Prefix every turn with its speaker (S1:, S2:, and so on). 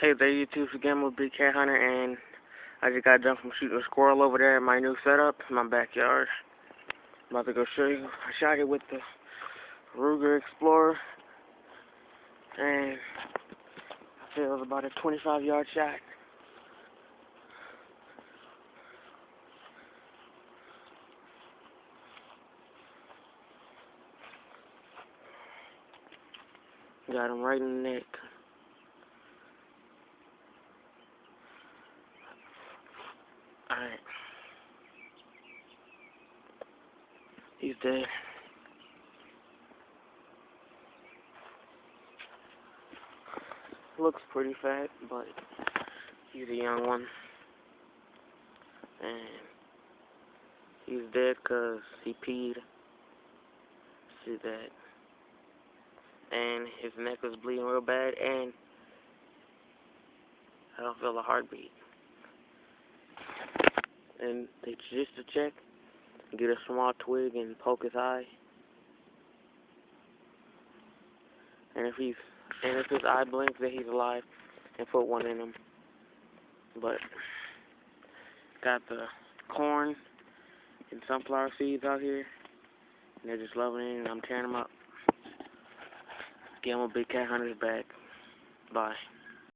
S1: Hey there, YouTube. Again with Big Cat Hunter, and I just got done from shooting a squirrel over there in my new setup in my backyard. I'm about to go show you. I shot it with the Ruger Explorer, and I feel it was about a 25-yard shot. Got him right in the neck. Alright. He's dead. Looks pretty fat, but he's a young one. And he's dead because he peed. See that? And his neck was bleeding real bad, and I don't feel a heartbeat. And just to check, get a small twig and poke his eye. And if his eye blinks, then he's alive, and put one in him. But got the corn and sunflower seeds out here, and they're just loving it, and I'm tearing them up. Again, with Big Cat Hunter's back. Bye.